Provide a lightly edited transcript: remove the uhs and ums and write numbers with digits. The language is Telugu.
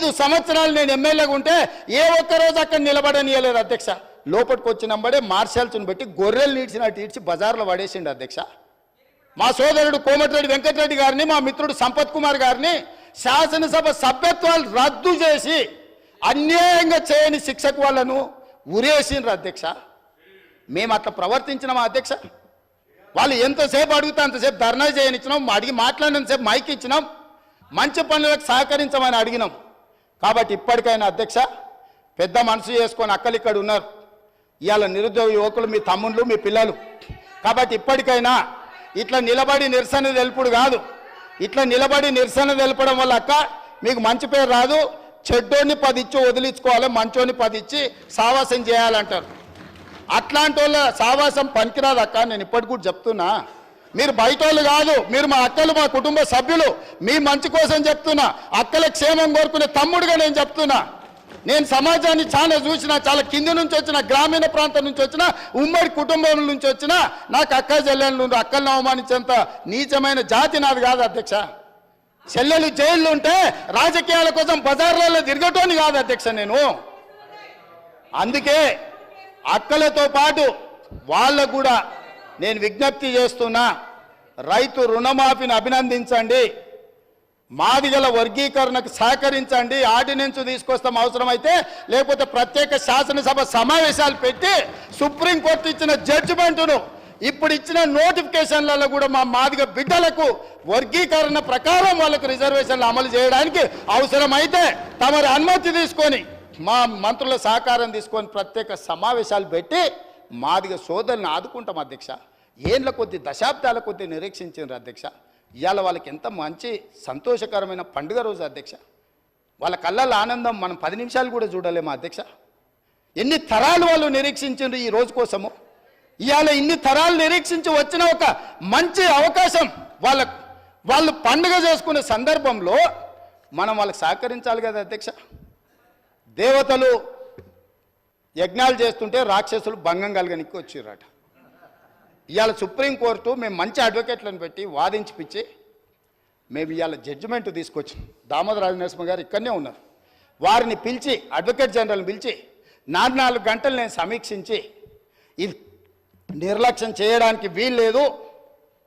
5 సంవత్సరాలు నేను ఎమ్మెల్యేగా ఉంటే ఏ ఒక్కరోజు అక్కడ నిలబడనియలేదు అధ్యక్ష. లోపలికి వచ్చినప్పుడే మార్షల్స్ని పెట్టి గొర్రెలు నీడ్చినట్టు ఈడ్చి బజార్లో పడేసిండు అధ్యక్ష. మా సోదరుడు కోమటిరెడ్డి వెంకటరెడ్డి గారిని, మా మిత్రుడు సంపత్ కుమార్ గారిని శాసనసభ సభ్యత్వాలు రద్దు చేసి అన్యాయంగా చేయని శిక్షకు వాళ్ళను ఉరేసిండ్రు అధ్యక్ష. మేము అట్లా ప్రవర్తించినామా అధ్యక్ష? వాళ్ళు ఎంతసేపు అడిగితే అంతసేపు ధర్నా చేయనిచ్చినాం, అడిగి మాట్లాడినంతసేపు మైక్ ఇచ్చినాం, మంచి పనులకు సహకరించమని అడిగినాం. కాబట్టి ఇప్పటికైనా అధ్యక్ష పెద్ద మనసు చేసుకొని అక్కలు ఇక్కడ ఉన్నారు, ఇవాళ నిరుద్యోగ యువకులు మీ తమ్ముళ్ళు మీ పిల్లలు. కాబట్టి ఇప్పటికైనా ఇట్లా నిలబడి నిరసన తెలుపుడు కాదు, ఇట్లా నిలబడి నిరసన తెలపడం వల్ల అక్క మీకు మంచి పేరు రాదు. చెడ్డోని 10 ఇచ్చి వదిలించుకోవాలి, మంచోని 10 ఇచ్చి సావాసం చేయాలంటారు. అట్లాంటి వాళ్ళ సావాసం పనికిరాదు అక్క. నేను ఇప్పటికి కూడా చెప్తున్నా, మీరు బయట వాళ్ళు కాదు, మీరు మా అక్కలు, మా కుటుంబ సభ్యులు, మీ మంచి కోసం చెప్తున్నా. అక్కల క్షేమం కోరుకునే తమ్ముడుగా నేను చెప్తున్నా. నేను సమాజాన్ని చాలా చూసిన, చాలా కింది నుంచి వచ్చిన, గ్రామీణ ప్రాంతం నుంచి వచ్చిన, ఉమ్మడి కుటుంబం నుంచి వచ్చిన, నాకు అక్క చెల్లెళ్ళు అక్కలను అవమానించేంత నీచమైన జాతి నాది కాదు అధ్యక్ష. చెల్లెలు జైళ్ళు ఉంటే రాజకీయాల కోసం బజార్లలో తిరగటోని కాదు అధ్యక్ష నేను. అందుకే అక్కలతో పాటు వాళ్ళకు కూడా నేను విజ్ఞప్తి చేస్తున్నా, రైతు రుణమాఫీని అభినందించండి, మాదిగల వర్గీకరణకు సహకరించండి, ఆర్డినెన్స్ తీసుకొస్తాం అవసరమైతే, లేకపోతే ప్రత్యేక శాసనసభ సమావేశాలు పెట్టి సుప్రీంకోర్టు ఇచ్చిన జడ్జిమెంటును ఇప్పుడు ఇచ్చిన నోటిఫికేషన్లలో కూడా మా మాదిగ బిడ్డలకు వర్గీకరణ ప్రకారం వాళ్ళకు రిజర్వేషన్లు అమలు చేయడానికి అవసరమైతే తమరి అనుమతి తీసుకొని మా మంత్రుల సహకారం తీసుకొని ప్రత్యేక సమావేశాలు పెట్టి మాదిగ సోదరులను ఆదుకుంటాం అధ్యక్ష. ఏళ్ళ కొద్ది దశాబ్దాల కొద్ది నిరీక్షించారు అధ్యక్ష. ఇవాళ వాళ్ళకి ఎంత మంచి సంతోషకరమైన పండుగ రోజు అధ్యక్ష. వాళ్ళ కళ్ళల్లో ఆనందం మనం 10 నిమిషాలు కూడా చూడలేము అధ్యక్ష. ఎన్ని తరాలు వాళ్ళు నిరీక్షించారు ఈ రోజు కోసము. ఇవాళ ఇన్ని తరాలు నిరీక్షించి వచ్చిన ఒక మంచి అవకాశం వాళ్ళు పండుగ చేసుకునే సందర్భంలో మనం వాళ్ళకి సహకరించాలి కదా అధ్యక్ష. దేవతలు యజ్ఞాలు చేస్తుంటే రాక్షసులు భంగం కలగనికి వచ్చిర్రట. ఇవాళ సుప్రీంకోర్టు మేము మంచి అడ్వకేట్లను పెట్టి వాదించిపిచ్చి మేము ఇవాళ జడ్జిమెంట్ తీసుకొచ్చాం. దామోదర రాజనరసింహ గారు ఇక్కడనే ఉన్నారు. వారిని పిలిచి, అడ్వకేట్ జనరల్ని పిలిచి 4 గంటలు నేను సమీక్షించి ఇది నిర్లక్ష్యం చేయడానికి వీల్లేదు,